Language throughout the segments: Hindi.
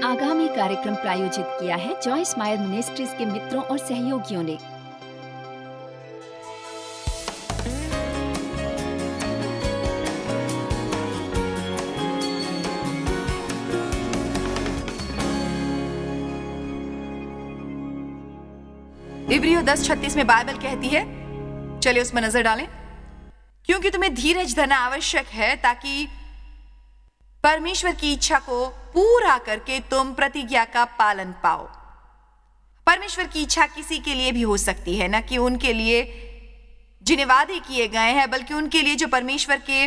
आगामी कार्यक्रम प्रायोजित किया है जॉय स्माइल मिनिस्ट्रीज के मित्रों और सहयोगियों ने। इब्रियो 10:36 में बाइबल कहती है, चलिए उसमें नजर डालें। क्योंकि तुम्हें धीरज धरना आवश्यक है ताकि परमेश्वर की इच्छा को पूरा करके तुम प्रतिज्ञा का पालन पाओ। परमेश्वर की इच्छा किसी के लिए भी हो सकती है, न कि उनके लिए जिन्हें वादे किए गए हैं, बल्कि उनके लिए जो परमेश्वर के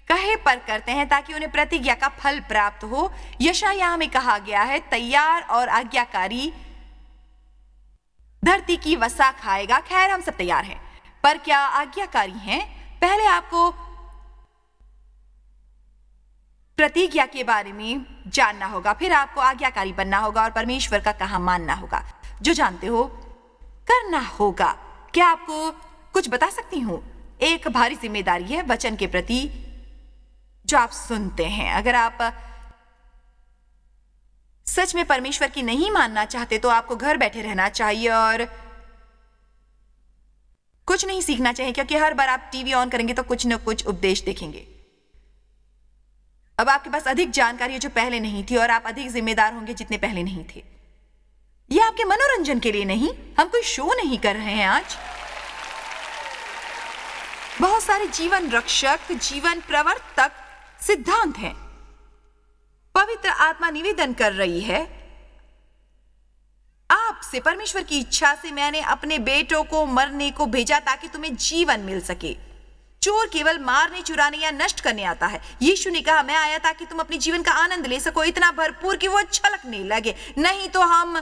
कहे पर करते हैं ताकि उन्हें प्रतिज्ञा का फल प्राप्त हो। यशायाह में कहा गया है, तैयार और आज्ञाकारी धरती की वसा खाएगा। खैर, हम सब तैयार हैं, पर क्या आज्ञाकारी हैं? पहले आपको प्रतिज्ञा के बारे में जानना होगा, फिर आपको आज्ञाकारी बनना होगा और परमेश्वर का कहा मानना होगा। जो जानते हो करना होगा। क्या आपको कुछ बता सकती हूं? एक भारी जिम्मेदारी है वचन के प्रति जो आप सुनते हैं। अगर आप सच में परमेश्वर की नहीं मानना चाहते तो आपको घर बैठे रहना चाहिए और कुछ नहीं सीखना चाहिए, क्योंकि हर बार आप टीवी ऑन करेंगे तो कुछ न कुछ उपदेश देखेंगे। अब आपके पास अधिक जानकारी है जो पहले नहीं थी, और आप अधिक जिम्मेदार होंगे जितने पहले नहीं थे। यह आपके मनोरंजन के लिए नहीं, हम कोई शो नहीं कर रहे हैं आज। बहुत सारे जीवन रक्षक, जीवन प्रवर्तक सिद्धांत हैं। पवित्र आत्मा निवेदन कर रही है आपसे, परमेश्वर की इच्छा से मैंने अपने बेटों को मरने को भेजा ताकि तुम्हें जीवन मिल सके। चोर केवल मारने, चुराने या नष्ट करने आता है। यीशु ने कहा, मैं आया ताकि तुम अपने जीवन का आनंद ले सको, इतना भरपूर कि वो छलकने लगे। नहीं तो हम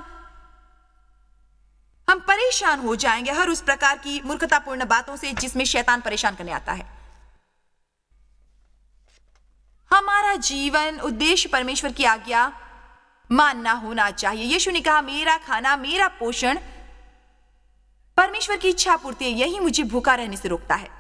परेशान हो जाएंगे हर उस प्रकार की मूर्खतापूर्ण बातों से जिसमें शैतान परेशान करने आता है। हमारा जीवन उद्देश्य परमेश्वर की आज्ञा मानना होना चाहिए। यीशु ने कहा, मेरा खाना, मेरा पोषण परमेश्वर की इच्छा पूर्ति है, यही मुझे भूखा रहने से रोकता है।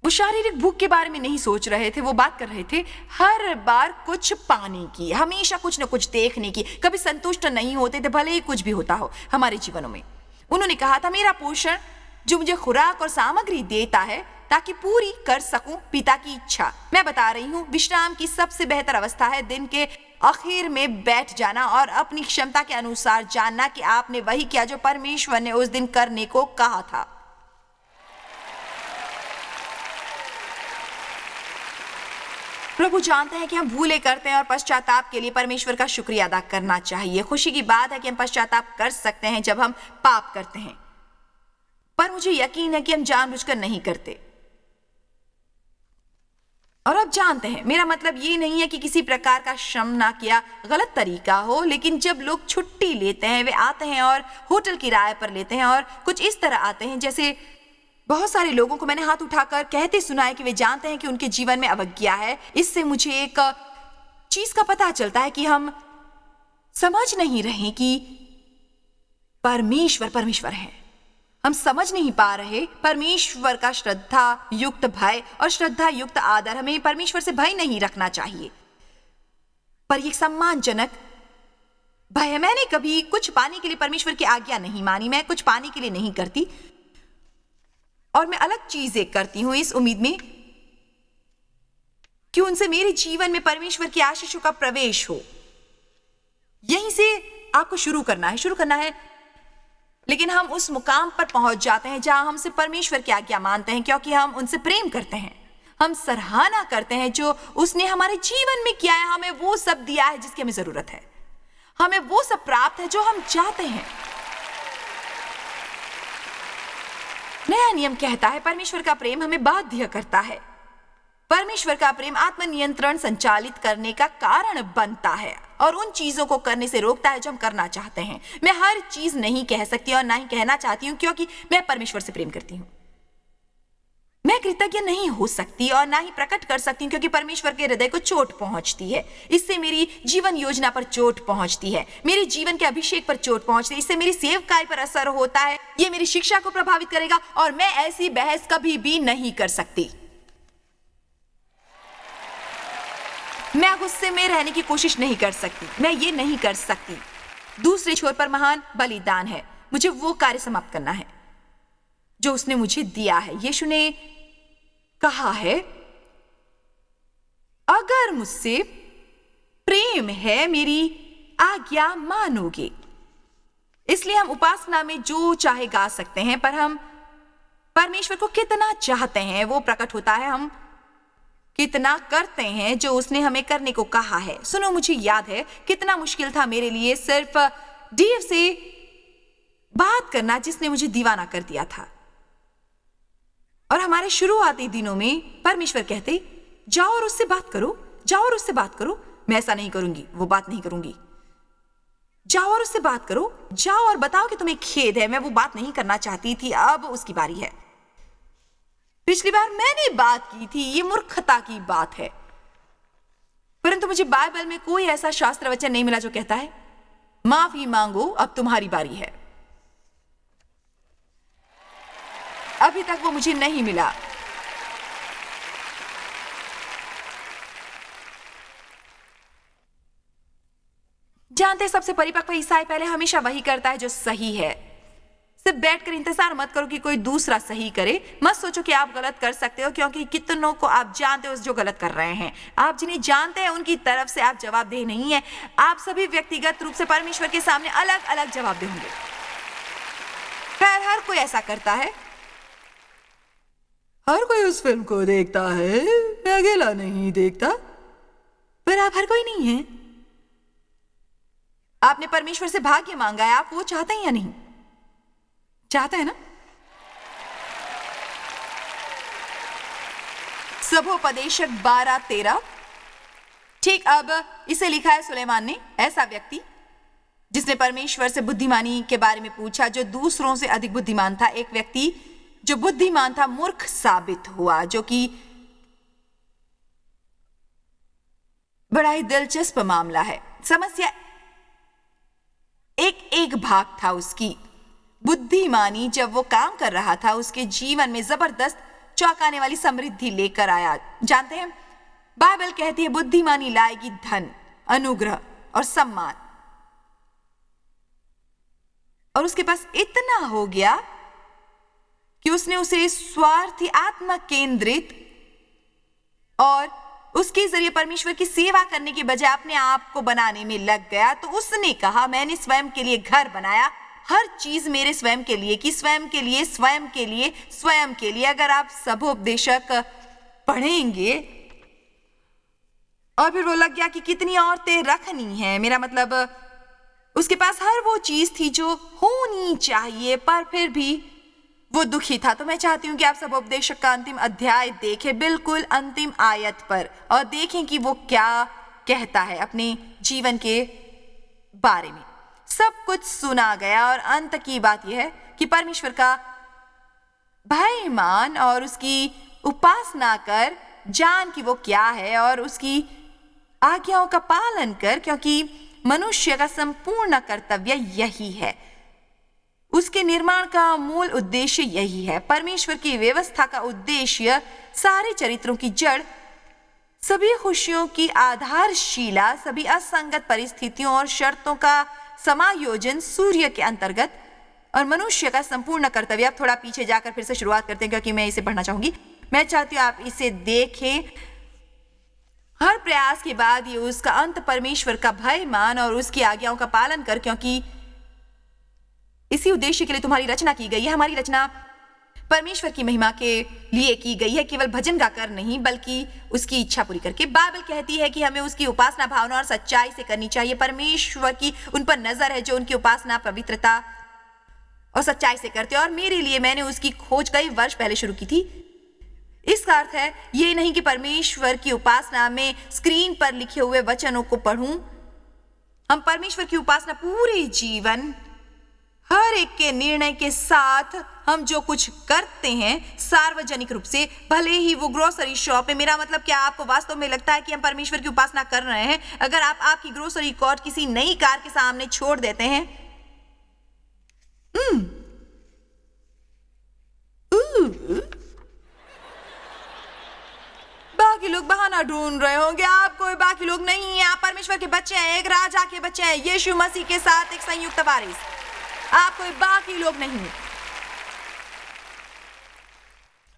वो शारीरिक भूख के बारे में नहीं सोच रहे थे, वो बात कर रहे थे हर बार कुछ पाने की, हमेशा कुछ न कुछ देखने की। कभी संतुष्ट नहीं होते थे, भले ही कुछ भी होता हो हमारे जीवनों में। उन्होंने कहा था, मेरा पोषण जो मुझे खुराक और सामग्री देता है ताकि पूरी कर सकूं पिता की इच्छा। मैं बता रही हूं, विश्राम की सबसे बेहतर अवस्था है दिन के आखिर में बैठ जाना और अपनी क्षमता के अनुसार जानना कि आपने वही किया जो परमेश्वर ने उस दिन करने को कहा था। प्रभु जानते हैं कि हम भूले करते हैं और पश्चाताप के लिए परमेश्वर का शुक्रिया अदा करना चाहिए। खुशी की बात है कि हम पश्चाताप कर सकते हैं जब हम पाप करते हैं, पर मुझे यकीन है कि हम जानबूझकर नहीं करते। और अब जानते हैं, मेरा मतलब ये नहीं है कि किसी प्रकार का श्रम ना किया गलत तरीका हो, लेकिन जब लोग छुट्टी लेते हैं, वे आते हैं और होटल किराए पर लेते हैं और कुछ इस तरह आते हैं जैसे बहुत सारे लोगों को मैंने हाथ उठाकर कहते सुना है कि वे जानते हैं कि उनके जीवन में अवज्ञा है। इससे मुझे एक चीज का पता चलता है कि हम समझ नहीं रहे कि परमेश्वर है। हम समझ नहीं पा रहे परमेश्वर का श्रद्धा युक्त भय और श्रद्धा युक्त आदर। हमें परमेश्वर से भय नहीं रखना चाहिए, पर यह सम्मानजनक भय है। मैंने कभी कुछ पाने के लिए परमेश्वर की आज्ञा नहीं मानी, मैं कुछ पाने के लिए नहीं करती और मैं अलग चीजें करती हूं इस उम्मीद में कि उनसे मेरे जीवन में परमेश्वर की आशीषों का प्रवेश हो। यहीं से आपको शुरू करना है, लेकिन हम उस मुकाम पर पहुंच जाते हैं जहां हमसे परमेश्वर की आज्ञा मानते हैं, क्योंकि हम उनसे प्रेम करते हैं। हम सराहना करते हैं जो उसने हमारे जीवन में किया है। हमें वो सब दिया है जिसकी हमें जरूरत है, हमें वो सब प्राप्त है जो हम चाहते हैं। नया नियम कहता है, परमेश्वर का प्रेम हमें बाध्य करता है। परमेश्वर का प्रेम आत्मनियंत्रण संचालित करने का कारण बनता है और उन चीजों को करने से रोकता है जो हम करना चाहते हैं। मैं हर चीज नहीं कह सकती और ना ही कहना चाहती हूं, क्योंकि मैं परमेश्वर से प्रेम करती हूं। मैं कृतज्ञ नहीं हो सकती और ना ही प्रकट कर सकती हूं, क्योंकि परमेश्वर के हृदय को चोट पहुंचती है। इससे मेरी जीवन योजना पर चोट पहुंचती है, मेरे जीवन के अभिषेक पर चोट पहुंचती है, इससे मेरी सेवकाई पर असर होता है, ये मेरी शिक्षा को प्रभावित करेगा और मैं ऐसी बहस कभी भी नहीं कर सकती। मैं गुस्से में रहने की कोशिश नहीं कर सकती, मैं ये नहीं कर सकती। दूसरे छोर पर महान बलिदान है। मुझे वो कार्य समाप्त करना है जो उसने मुझे दिया है। यीशु ने कहा है, अगर मुझसे प्रेम है मेरी आज्ञा मानोगे। इसलिए हम उपासना में जो चाहे गा सकते हैं, पर हम परमेश्वर को कितना चाहते हैं वो प्रकट होता है। हम कितना करते हैं जो उसने हमें करने को कहा है। सुनो, मुझे याद है कितना मुश्किल था मेरे लिए सिर्फ डीएफ से बात करना, जिसने मुझे दीवाना कर दिया था। और हमारे शुरुआती दिनों में परमेश्वर कहते, जाओ और उससे बात करो, जाओ और उससे बात करो। मैं ऐसा नहीं करूंगी, वो बात नहीं करूंगी। जाओ और उससे बात करो, जाओ और बताओ कि तुम्हें खेद है। मैं वो बात नहीं करना चाहती थी, अब उसकी बारी है। पिछली बार मैंने बात की थी, ये मूर्खता की बात है। परंतु मुझे बाइबल में कोई ऐसा शास्त्र वचन नहीं मिला जो कहता है, माफी मांगो, अब तुम्हारी बारी है। अभी तक वो मुझे नहीं मिला। जानते, सबसे परिपक्व ईसाई पहले हमेशा वही करता है जो सही है। सिर्फ बैठकर इंतजार मत करो कि कोई दूसरा सही करे। मत सोचो कि आप गलत कर सकते हो, क्योंकि कितनों को आप जानते हो जो गलत कर रहे हैं। आप जिन्हें जानते हैं उनकी तरफ से आप जवाबदेह नहीं है। आप सभी व्यक्तिगत रूप से परमेश्वर के सामने अलग अलग जवाबदेह होंगे। खैर, हर कोई ऐसा करता है। हर कोई उस फिल्म को देखता है, मैं अकेला नहीं देखता। पर आप हर कोई नहीं है। आपने परमेश्वर से भाग्य मांगा है, आप वो चाहते हैं या नहीं? चाहते हैं ना? सबोपदेशक 12:13। ठीक, अब इसे लिखा है सुलेमान ने, ऐसा व्यक्ति जिसने परमेश्वर से बुद्धिमानी के बारे में पूछा, जो दूसरों से अधिक बुद्धिमान था। एक व्यक्ति जो बुद्धिमान था मूर्ख साबित हुआ, जो कि बड़ा ही दिलचस्प मामला है। समस्या एक भाग था उसकी बुद्धिमानी। जब वो काम कर रहा था, उसके जीवन में जबरदस्त चौंकाने वाली समृद्धि लेकर आया। जानते हैं, बाइबल कहती है बुद्धिमानी लाएगी धन, अनुग्रह और सम्मान। और उसके पास इतना हो गया कि उसने उसे स्वार्थी, आत्म केंद्रित और उसके जरिए परमेश्वर की सेवा करने के बजाय अपने आप को बनाने में लग गया। तो उसने कहा, मैंने स्वयं के लिए घर बनाया, हर चीज मेरे स्वयं के लिए की, स्वयं के लिए, स्वयं के लिए, स्वयं के लिए। अगर आप सबोपदेशक पढ़ेंगे, और फिर वो लग गया कि कितनी औरतें रखनी है। मेरा मतलब उसके पास हर वो चीज थी जो होनी चाहिए, पर फिर भी वो दुखी था। तो मैं चाहती हूं कि आप सबोपदेशक का अंतिम अध्याय देखें, बिल्कुल अंतिम आयत पर, और देखें कि वो क्या कहता है अपने जीवन के बारे में। सब कुछ सुना गया और अंत की बात यह है कि परमेश्वर का भय मान और उसकी उपासना कर, जान कि वो क्या है, और उसकी आज्ञाओं का पालन कर, क्योंकि मनुष्य का संपूर्ण कर्तव्य यही है। उसके निर्माण का मूल उद्देश्य यही है। परमेश्वर की व्यवस्था का उद्देश्य सारे चरित्रों की जड़, सभी खुशियों की आधारशिला, सभी असंगत परिस्थितियों और शर्तों का समायोजन सूर्य के अंतर्गत, और मनुष्य का संपूर्ण कर्तव्य। अब थोड़ा पीछे जाकर फिर से शुरुआत करते हैं, क्योंकि मैं इसे पढ़ना चाहूंगी। मैं चाहती हूं आप इसे देखें। हर प्रयास के बाद ये उसका अंत परमेश्वर का भय मान और उसकी आज्ञाओं का पालन कर, क्योंकि इसी उद्देश्य के लिए तुम्हारी रचना की गई है। हमारी रचना परमेश्वर की महिमा के लिए की गई है, केवल भजन गाकर नहीं, बल्कि उसकी इच्छा पूरी करके। बाइबल कहती है कि हमें उसकी उपासना भावना और सच्चाई से करनी चाहिए। परमेश्वर की उन पर नजर है जो उनकी उपासना पवित्रता और सच्चाई से करते हैं। और मेरे लिए, मैंने उसकी खोज कई वर्ष पहले शुरू की थी। इसका अर्थ है ये नहीं कि परमेश्वर की उपासना में स्क्रीन पर लिखे हुए वचनों को पढ़ूं। हम परमेश्वर की उपासना पूरे जीवन, हर एक के निर्णय के साथ, हम जो कुछ करते हैं सार्वजनिक रूप से, भले ही वो ग्रोसरी शॉप है। मेरा मतलब, क्या आपको वास्तव में लगता है कि हम परमेश्वर की उपासना कर रहे हैं? अगर आप आपकी ग्रोसरी कार्ट किसी नई कार के सामने छोड़ देते हैं, बाकी लोग लोग बहाना ढूंढ रहे होंगे, आप कोई बाकी लोग नहीं हैं, आप परमेश्वर के बच्चे हैं, एक राजा के बच्चे हैं, यीशु मसीह के साथ एक संयुक्त वारिस। आप कोई बाकी लोग नहीं हैं।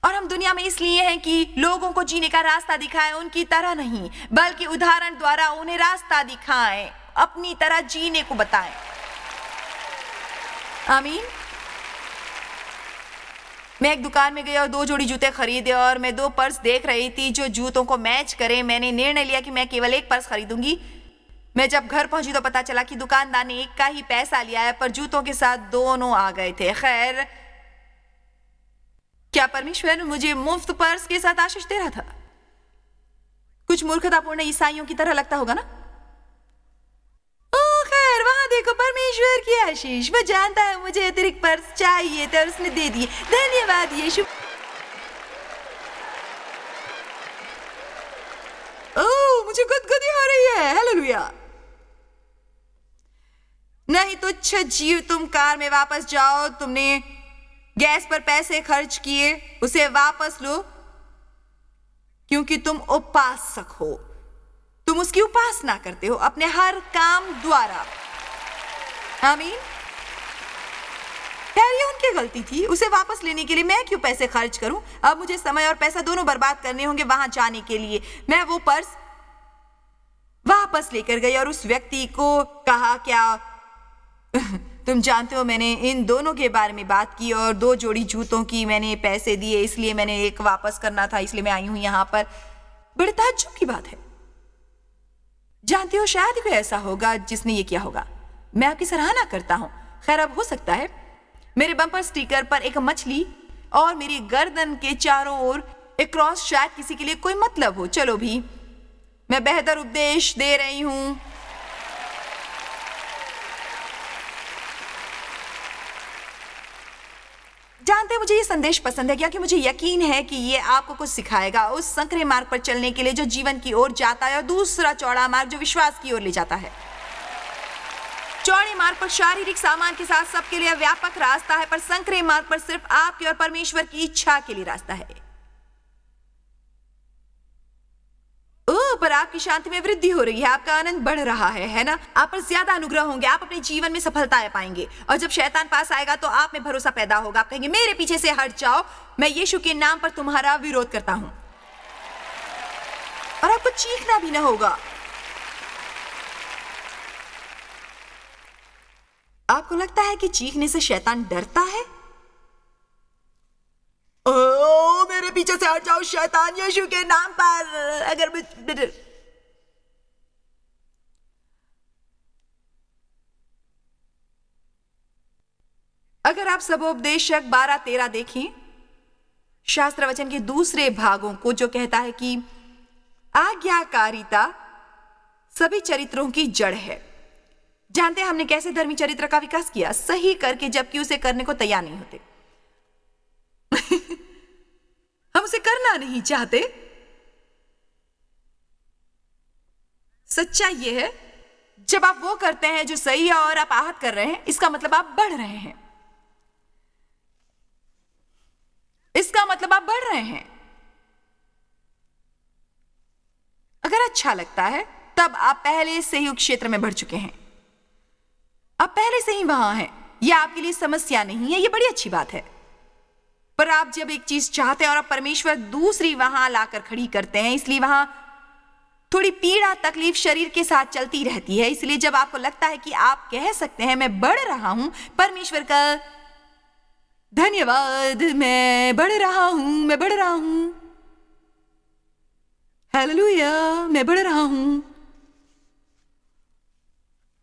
और हम दुनिया में इसलिए हैं कि लोगों को जीने का रास्ता दिखाएं, उनकी तरह नहीं, बल्कि उदाहरण द्वारा उन्हें रास्ता दिखाएं, अपनी तरह जीने को बताएं। आमीन। मैं एक दुकान में गई और 2 जोड़ी जूते खरीदे और मैं 2 पर्स देख रही थी जो जूतों को मैच करें। मैंने निर्णय लिया कि मैं केवल एक पर्स खरीदूंगी। मैं जब घर पहुंची तो पता चला कि दुकानदार ने एक का ही पैसा लिया है, पर जूतों के साथ दोनों आ गए थे। खैर, क्या परमेश्वर मुझे मुफ्त पर्स के साथ आशीष दे रहा था? कुछ मूर्खतापूर्ण ईसाइयों की तरह लगता होगा ना? ओ खैर, वहां देखो परमेश्वर की आशीष। वो जानता है मुझे अतिरिक्त पर्स चाहिए थे और उसने दे दिए। धन्यवाद यीशु। ओह, मुझे गुदगुदी हो रही है। हालेलुया। नहीं तुच्छ जीव, तुम कार में वापस जाओ। तुमने गैस पर पैसे खर्च किए, उसे वापस लो, क्योंकि तुम उपासक हो। तुम उसकी उपासना करते हो अपने हर काम द्वारा। आमीन। यार, ये उनकी गलती थी। उसे वापस लेने के लिए मैं क्यों पैसे खर्च करूं? अब मुझे समय और पैसा दोनों बर्बाद करने होंगे वहां जाने के लिए। मैं वो पर्स वापस लेकर गई और उस व्यक्ति को कहा, क्या तुम जानते हो, मैंने इन दोनों के बारे में बात की और 2 जोड़ी जूतों की मैंने पैसे दिए, इसलिए मैंने एक वापस करना था, इसलिए मैं आई हूं यहां पर। बड़े ताज्जुब की बात है। जानते हो, शायद ही कोई ऐसा होगा जिसने ये किया होगा। मैं आपकी सराहना करता हूं। खैर, अब हो सकता है मेरे बम्पर स्टिकर पर एक मछली और मेरी गर्दन के चारों ओर एक क्रॉस शायद किसी के लिए कोई मतलब हो। चलो भी, मैं बेहतर उपदेश दे रही हूं। जानते हैं, मुझे ये संदेश पसंद है क्योंकि मुझे यकीन है कि ये आपको कुछ सिखाएगा उस संकरे मार्ग पर चलने के लिए जो जीवन की ओर जाता है, और दूसरा चौड़ा मार्ग जो विश्वास की ओर ले जाता है। चौड़े मार्ग पर शारीरिक सामान के साथ सबके लिए व्यापक रास्ता है, पर संकरे मार्ग पर सिर्फ आपके और परमेश्वर की इच्छा के लिए रास्ता है। पर आपकी शांति में वृद्धि हो रही है, आपका आनंद बढ़ रहा है ना? आप पर ज्यादा अनुग्रह होंगे, आप अपने जीवन में सफलताएं पाएंगे। और जब शैतान पास आएगा तो आप में भरोसा पैदा होगा। आप कहेंगे, मेरे पीछे से हट जाओ, मैं यीशु के नाम पर तुम्हारा विरोध करता हूं। और आपको चीखना भी ना होगा। आपको लगता है कि चीखने से शैतान डरता है? ओह, मेरे पीछे से हट जाओ शैतान, यीशु के नाम पर। अगर आप सबोपदेशक 12-13 देखें, शास्त्र वचन के दूसरे भागों को, जो कहता है कि आज्ञाकारिता सभी चरित्रों की जड़ है। जानते हैं हमने कैसे धर्मी चरित्र का विकास किया? सही करके, जबकि उसे करने को तैयार नहीं होते। हम उसे करना नहीं चाहते। सच्चाई यह है, जब आप वो करते हैं जो सही है और आप आहत कर रहे हैं, इसका मतलब आप बढ़ रहे हैं। इसका मतलब आप बढ़ रहे हैं। अगर अच्छा लगता है, तब आप पहले से ही उस क्षेत्र में बढ़ चुके हैं। आप पहले से ही वहां हैं। यह आपके लिए समस्या नहीं है, यह बड़ी अच्छी बात है। पर आप जब एक चीज चाहते हैं और आप परमेश्वर दूसरी वहां लाकर खड़ी करते हैं, इसलिए वहां थोड़ी पीड़ा, तकलीफ शरीर के साथ चलती रहती है। इसलिए जब आपको लगता है कि आप कह सकते हैं, मैं बढ़ रहा हूं, परमेश्वर का धन्यवाद, मैं बढ़ रहा हूं, मैं बढ़ रहा हूं, हालेलुया, मैं बढ़ रहा हूं।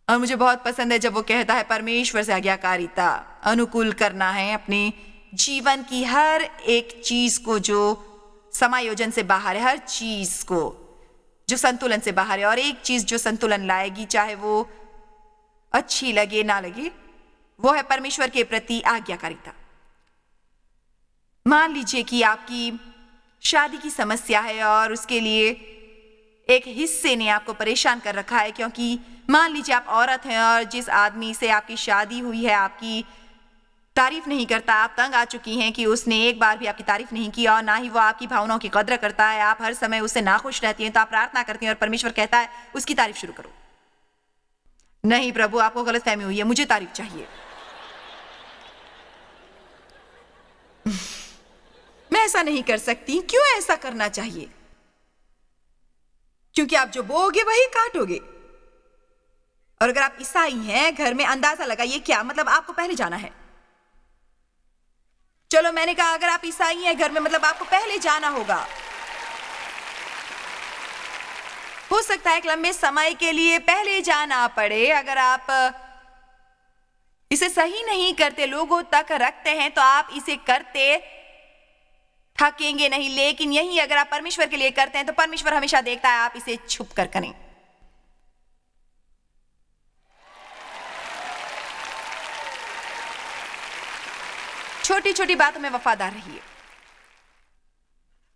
और मुझे बहुत पसंद है जब वो कहता है, परमेश्वर से आज्ञाकारिता अनुकूल करना है अपने जीवन की हर एक चीज को जो समायोजन से बाहर है, हर चीज को जो संतुलन से बाहर है। और एक चीज जो संतुलन लाएगी, चाहे वो अच्छी लगे ना लगे, वो है परमेश्वर के प्रति आज्ञाकारिता। मान लीजिए कि आपकी शादी की समस्या है और उसके लिए एक हिस्से ने आपको परेशान कर रखा है, क्योंकि मान लीजिए आप औरत हैं और जिस आदमी से आपकी शादी हुई है, आपकी तारीफ नहीं करता। आप तंग आ चुकी हैं कि उसने एक बार भी आपकी तारीफ नहीं की और ना ही वो आपकी भावनाओं की कद्र करता है। आप हर समय उससे नाखुश रहती हैं, तो आप प्रार्थना करती हैं और परमेश्वर कहता है उसकी तारीफ शुरू करो। नहीं प्रभु, आपको गलतफहमी हुई है, मुझे तारीफ चाहिए। मैं ऐसा नहीं कर सकती। क्यों ऐसा करना चाहिए? क्योंकि आप जो बोओगे वही काटोगे। और अगर आप ईसाई हैं, घर में अंदाजा लगाइए क्या मतलब आपको पहले जाना है। चलो मैंने कहा अगर आप ईसाई हैं घर में, मतलब आपको पहले जाना होगा। हो सकता है एक लंबे समय के लिए पहले जाना पड़े। अगर आप इसे सही नहीं करते, लोगों तक रखते हैं, तो आप इसे करते थकेंगे नहीं। लेकिन यही अगर आप परमेश्वर के लिए करते हैं तो परमेश्वर हमेशा देखता है आप इसे छुप कर करें। छोटी छोटी बातों में वफादार रहिए।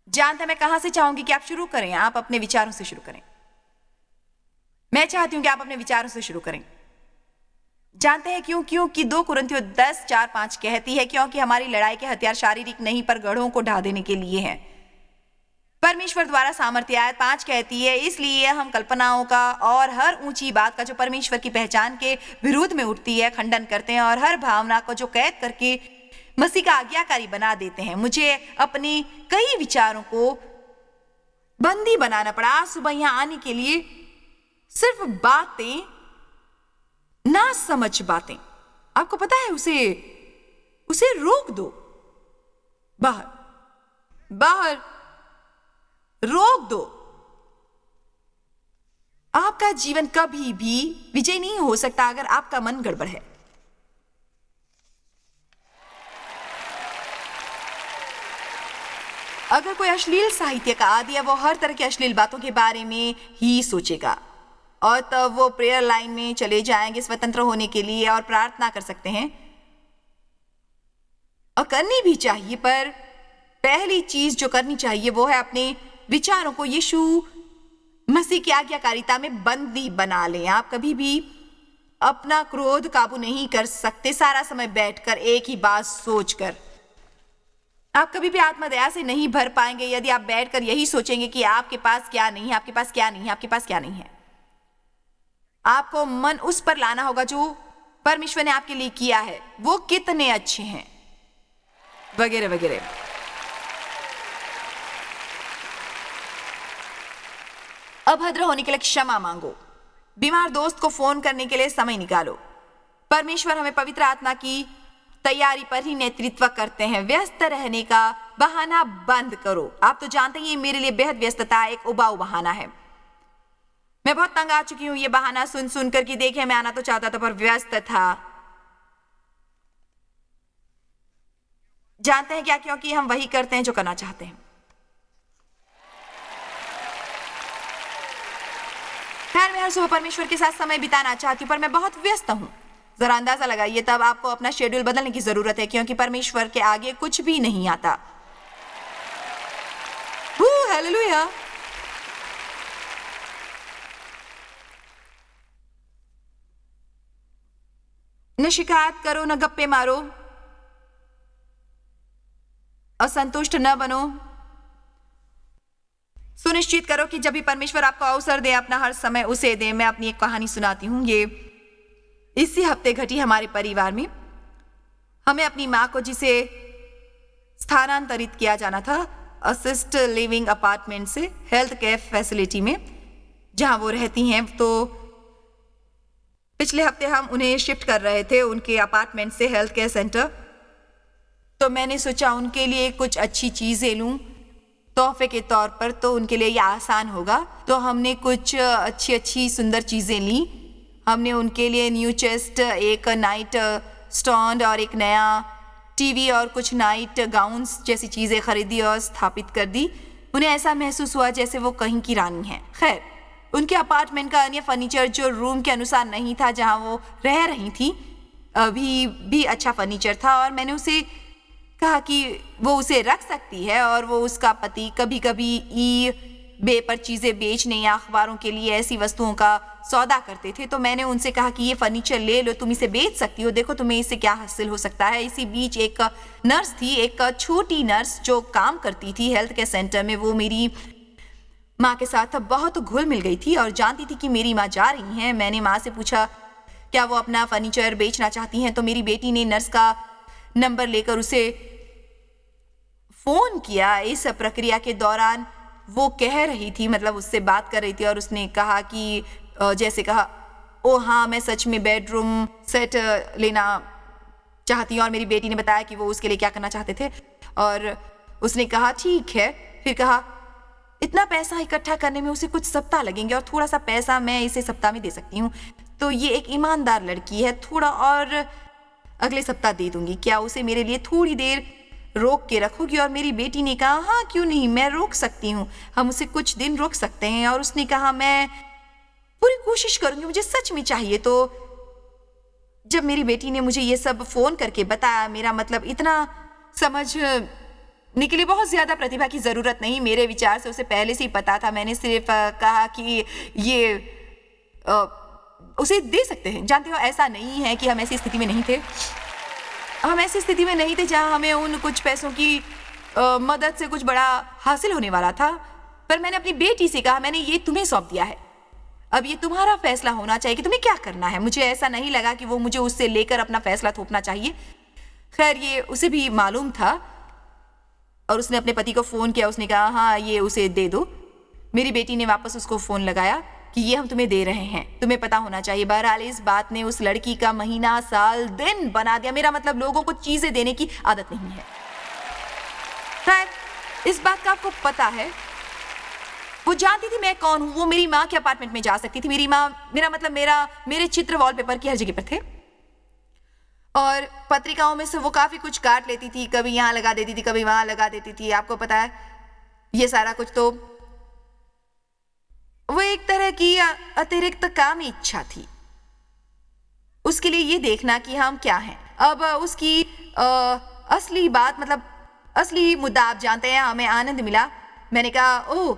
जानते हैं मैं कहां से चाहूंगी कि आप शुरू करें? आप अपने विचारों से शुरू करें। मैं चाहती हूं कि आप अपने विचारों से शुरू करें। जानते हैं क्यों? क्योंकि 2 कुरिन्थियों 10:4-5 कहती है क्योंकि हमारी लड़ाई के हथियार शारीरिक नहीं पर गढ़ों को ढा देने के लिए हैं, परमेश्वर द्वारा सामर्थ्य। आयत 5 कहती है इसलिए हम कल्पनाओं का और हर ऊंची बात का जो परमेश्वर की पहचान के विरुद्ध में उठती है खंडन करते हैं और हर भावना को जो कैद करके मसीह का आज्ञाकारी बना देते हैं। मुझे अपने कई विचारों को बंदी बनाना पड़ा आज सुबह यहां आने के लिए। सिर्फ बातें, ना समझ बातें। आपको पता है उसे रोक दो। बाहर रोक दो। आपका जीवन कभी भी विजय नहीं हो सकता अगर आपका मन गड़बड़ है। अगर कोई अश्लील साहित्य का आदी है, वो हर तरह की अश्लील बातों के बारे में ही सोचेगा और तब वो प्रेयर लाइन में चले जाएंगे स्वतंत्र होने के लिए और प्रार्थना कर सकते हैं और करनी भी चाहिए। पर पहली चीज जो करनी चाहिए वो है अपने विचारों को यीशु मसीह की आज्ञाकारिता में बंदी बना लें। आप कभी भी अपना क्रोध काबू नहीं कर सकते सारा समय बैठकर एक ही बात सोचकर। आप कभी भी आत्मदया से नहीं भर पाएंगे यदि आप बैठकर यही सोचेंगे कि आपके पास क्या नहीं है, आपके पास क्या नहीं है, आपके पास क्या नहीं है। आपको मन उस पर लाना होगा जो परमेश्वर ने आपके लिए किया है, वो कितने अच्छे हैं, वगैरह वगैरह। अभद्र होने के लिए क्षमा मांगो। बीमार दोस्त को फोन करने के लिए समय निकालो। परमेश्वर हमें पवित्र आत्मा की तैयारी पर ही नेतृत्व करते हैं। व्यस्त रहने का बहाना बंद करो। आप तो जानते हैं ये मेरे लिए बेहद व्यस्तता एक उबाऊ बहाना है। मैं बहुत तंग आ चुकी हूं ये बहाना सुन सुन कर कि देखिए मैं आना तो चाहता था पर व्यस्त था। जानते हैं क्या? क्योंकि हम वही करते हैं जो करना चाहते हैं। खैर मैं हर सुबह परमेश्वर के साथ समय बिताना चाहती हूं पर मैं बहुत व्यस्त हूं। जरा अंदाजा लगाइए, तब आपको अपना शेड्यूल बदलने की जरूरत है क्योंकि परमेश्वर के आगे कुछ भी नहीं आता। हालेलुया। न शिकायत करो, न गप्पे मारो, असंतुष्ट न बनो। सुनिश्चित करो कि जब भी परमेश्वर आपको अवसर दे अपना हर समय उसे दे। मैं अपनी एक कहानी सुनाती हूँ। ये इसी हफ्ते घटी हमारे परिवार में। हमें अपनी माँ को जिसे स्थानांतरित किया जाना था असिस्ट लिविंग अपार्टमेंट से हेल्थ केयर फैसिलिटी में जहां वो रहती हैं, तो पिछले हफ्ते हम उन्हें शिफ्ट कर रहे थे उनके अपार्टमेंट से हेल्थ केयर सेंटर। तो मैंने सोचा उनके लिए कुछ अच्छी चीजें लूं तोहफे के तौर पर, तो उनके लिए यह आसान होगा। तो हमने कुछ अच्छी सुंदर चीजें ली। हमने उनके लिए न्यू चेस्ट, एक नाइट स्टैंड और एक नया टीवी और कुछ नाइट गाउन्स जैसी चीजें खरीदी और स्थापित कर दी। उन्हें ऐसा महसूस हुआ जैसे वो कहीं की रानी है। खैर उनके अपार्टमेंट का अन्य फर्नीचर जो रूम के अनुसार नहीं था जहां वो रह रही थी, अभी भी अच्छा फर्नीचर था और मैंने उसे कहा कि वो उसे रख सकती है और वो उसका पति कभी कभी पर चीज़ें बेचने या अखबारों के लिए ऐसी वस्तुओं का सौदा करते थे। तो मैंने उनसे कहा कि ये फर्नीचर ले लो, तुम इसे बेच सकती हो, देखो तुम्हें इससे क्या हासिल हो सकता है। इसी बीच एक नर्स थी, एक छोटी नर्स जो काम करती थी हेल्थ केयर सेंटर में। वो मेरी माँ के साथ बहुत घुल मिल गई थी और जानती थी कि मेरी माँ जा रही हैं। मैंने माँ से पूछा क्या वो अपना फर्नीचर बेचना चाहती हैं, तो मेरी बेटी ने नर्स का नंबर लेकर उसे फ़ोन किया। इस प्रक्रिया के दौरान वो कह रही थी, मतलब उससे बात कर रही थी, और उसने कहा कि जैसे कहा, ओ हाँ मैं सच में बेडरूम सेट लेना चाहती हूँ। और मेरी बेटी ने बताया कि वो उसके लिए क्या करना चाहते थे, और उसने कहा ठीक है। फिर कहा इतना पैसा इकट्ठा करने में उसे कुछ सप्ताह लगेंगे और थोड़ा सा पैसा मैं इसे सप्ताह में दे सकती हूँ। तो ये एक ईमानदार लड़की है, थोड़ा और अगले सप्ताह दे दूंगी, क्या उसे मेरे लिए थोड़ी देर रोक के रखोगी? और मेरी बेटी ने कहा हाँ क्यों नहीं, मैं रोक सकती हूँ, हम उसे कुछ दिन रोक सकते हैं। और उसने कहा मैं पूरी कोशिश करूंगी, मुझे सच में चाहिए। तो जब मेरी बेटी ने मुझे ये सब फोन करके बताया, मेरा मतलब इतना समझने के लिए बहुत ज्यादा प्रतिभा की जरूरत नहीं, मेरे विचार से उसे पहले से ही पता था। मैंने सिर्फ कहा कि ये उसे दे सकते हैं। जानते हो ऐसा नहीं है कि हम ऐसी स्थिति में नहीं थे, हम ऐसी स्थिति में नहीं थे जहां हमें उन कुछ पैसों की मदद से कुछ बड़ा हासिल होने वाला था। पर मैंने अपनी बेटी से कहा मैंने ये तुम्हें सौंप दिया है, अब ये तुम्हारा फैसला होना चाहिए कि तुम्हें क्या करना है। मुझे ऐसा नहीं लगा कि वो मुझे उससे लेकर अपना फैसला थोपना चाहिए। खैर ये उसे भी मालूम था और उसने अपने पति को फ़ोन किया। उसने कहा हाँ ये उसे दे दो। मेरी बेटी ने वापस उसको फ़ोन लगाया कि ये हम तुम्हें दे रहे हैं, तुम्हें पता होना चाहिए। बहरहाल इस बात ने उस लड़की का महीना साल दिन बना दिया। मेरा मतलब लोगों को चीज़ें देने की आदत नहीं है। खैर इस बात का आपको पता है, वो जानती थी मैं कौन हूँ। वो मेरी माँ के अपार्टमेंट में जा सकती थी। मेरी माँ, मेरा मतलब मेरे चित्र वॉलपेपर की हर जगह पर थे और पत्रिकाओं में से वो काफ़ी कुछ काट लेती थी, कभी यहाँ लगा देती थी, कभी वहाँ लगा देती थी। आपको पता है ये सारा कुछ। तो वो एक तरह की अतिरिक्त काम इच्छा थी उसके लिए ये देखना कि हम क्या हैं। अब उसकी असली बात, मतलब असली मुद्दा आप जानते हैं। हमें आनंद मिला। मैंने कहा ओह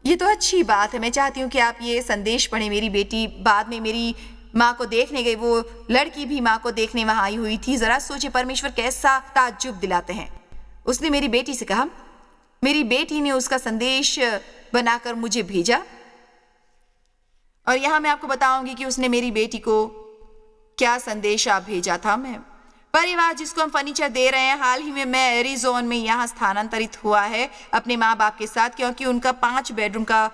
ये तो अच्छी बात है, मैं चाहती हूँ कि आप ये संदेश पढ़ें। मेरी बेटी बाद में मेरी माँ को देखने गई, वो लड़की भी माँ को देखने वहाँ आई हुई थी। जरा सोचे परमेश्वर कैसा ताज्जुब दिलाते हैं। उसने मेरी बेटी से कहा, मेरी बेटी ने उसका संदेश बनाकर मुझे भेजा और यहाँ मैं आपको बताऊंगी कि उसने मेरी बेटी को क्या संदेशा भेजा था। मैं परिवार जिसको हम फर्नीचर दे रहे हैं, हाल ही में मैं एरिज़ोना में यहाँ स्थानांतरित हुआ है अपने माँ बाप के साथ, क्योंकि उनका 5 बेडरूम का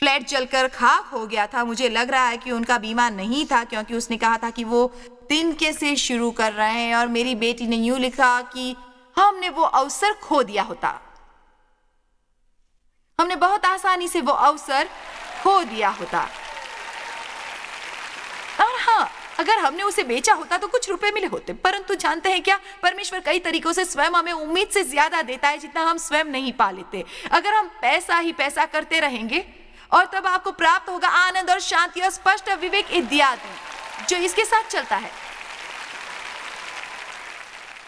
फ्लैट जलकर खाक हो गया था। मुझे लग रहा है कि उनका बीमा नहीं था, क्योंकि उसने कहा था कि वो तिनके से शुरू कर रहे हैं। और मेरी बेटी ने यूं लिखा कि हमने वो अवसर खो दिया होता, हमने बहुत आसानी से वो अवसर खो दिया होता। और हाँ, अगर हमने उसे बेचा होता तो कुछ रुपए मिले होते। परंतु जानते हैं क्या, परमेश्वर कई तरीकों से स्वयं हमें उम्मीद से ज्यादा देता है जितना हम स्वयं नहीं पा लेते। अगर हम पैसा ही पैसा करते रहेंगे और तब आपको प्राप्त होगा आनंद और शांति और स्पष्ट विवेक इत्यादि जो इसके साथ चलता है।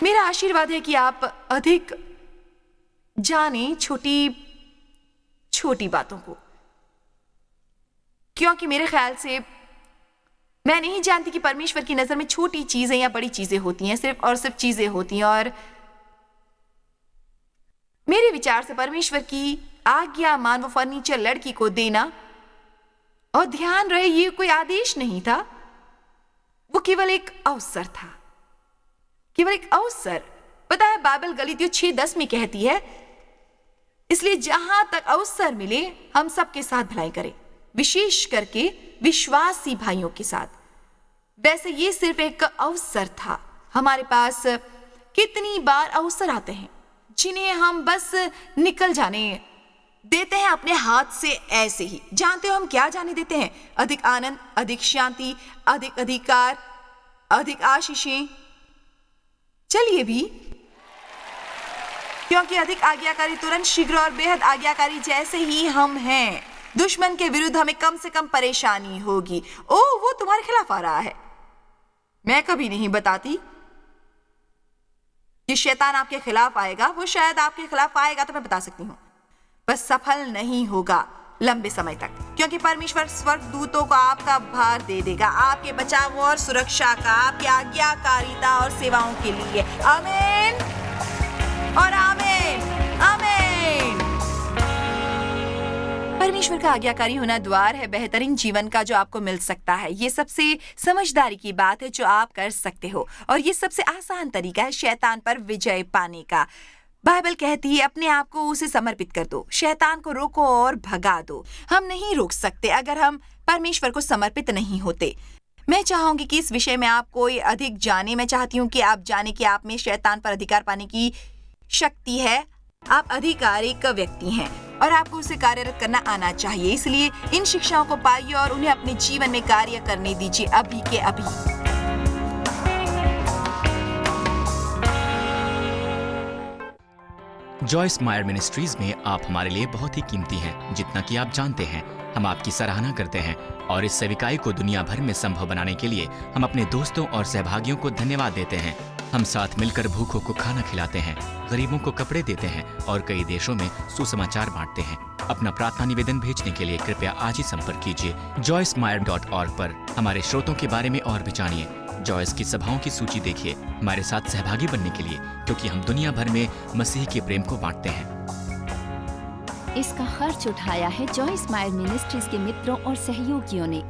मेरा आशीर्वाद है कि आप अधिक जाने छोटी छोटी बातों को, क्योंकि मेरे ख्याल से मैं नहीं जानती कि परमेश्वर की नजर में छोटी चीजें या बड़ी चीजें होती हैं, सिर्फ और सिर्फ चीजें होती हैं। और मेरे विचार से परमेश्वर की आज्ञा मान वो फर्नीचर लड़की को देना, और ध्यान रहे ये कोई आदेश नहीं था, वो केवल एक अवसर था, केवल एक अवसर। पता है बाइबल गलातियों 6:10 में कहती है, इसलिए जहां तक अवसर मिले हम सबके साथ भलाई करें, विशेष करके विश्वासी भाइयों के साथ। वैसे ये सिर्फ एक अवसर था। हमारे पास कितनी बार अवसर आते हैं जिन्हें हम बस निकल जाने देते हैं अपने हाथ से ऐसे ही। जानते हो हम क्या जाने देते हैं? अधिक आनंद, अधिक शांति, अधिक अधिकार, अधिक आशीषें। चलिए भी, क्योंकि अधिक आज्ञाकारी तुरंत शीघ्र और बेहद आज्ञाकारी जैसे ही हम हैं। दुश्मन के विरुद्ध हमें कम से कम परेशानी होगी। ओह वो तुम्हारे खिलाफ आ रहा है। मैं कभी नहीं बताती कि शैतान आपके खिलाफ आएगा, वो शायद आपके खिलाफ आएगा तो मैं बता सकती हूँ। वह सफल नहीं होगा लंबे समय तक, क्योंकि परमेश्वर स्वर्गदूतों को आपका भार दे देगा आपके बचाव और सुरक्षा का, आपकी आज्ञाकारिता और सेवाओं के लिए। आमीन और आमीन, आमीन। परमेश्वर का आज्ञाकारी होना द्वार है बेहतरीन जीवन का जो आपको मिल सकता है। ये सबसे समझदारी की बात है जो आप कर सकते हो, और ये सबसे आसान तरीका है शैतान पर विजय पाने का। बाइबल कहती है अपने आप को उसे समर्पित कर दो, शैतान को रोको और भगा दो। हम नहीं रोक सकते अगर हम परमेश्वर को समर्पित नहीं होते। मैं चाहूंगी कि इस विषय में आप कोई अधिक जाने। मैं चाहती हूँ कि आप जाने कि आप में शैतान पर अधिकार पाने की शक्ति है। आप आधिकारिक व्यक्ति हैं और आपको उसे कार्यरत करना आना चाहिए। इसलिए इन शिक्षाओं को पाइए और उन्हें अपने जीवन में कार्य करने दीजिए अभी के अभी। जॉयस मायर मिनिस्ट्रीज में आप हमारे लिए बहुत ही कीमती हैं, जितना कि आप जानते हैं। हम आपकी सराहना करते हैं और इस सेविकाई को दुनिया भर में संभव बनाने के लिए हम अपने दोस्तों और सहभागियों को धन्यवाद देते हैं। हम साथ मिलकर भूखों को खाना खिलाते हैं, गरीबों को कपड़े देते हैं और कई देशों में सुसमाचार बांटते हैं। अपना प्रार्थना निवेदन भेजने के लिए कृपया आज ही संपर्क कीजिए joycemeyer.org पर। हमारे स्रोतों के बारे में और भी जानिए। जॉयस की सभाओं की सूची देखिए हमारे साथ सहभागी बनने के लिए, क्योंकि हम दुनिया भर में मसीह के प्रेम को बांटते हैं। इसका खर्च उठाया है जॉयस मायर मिनिस्ट्रीज के मित्रों और सहयोगियों ने।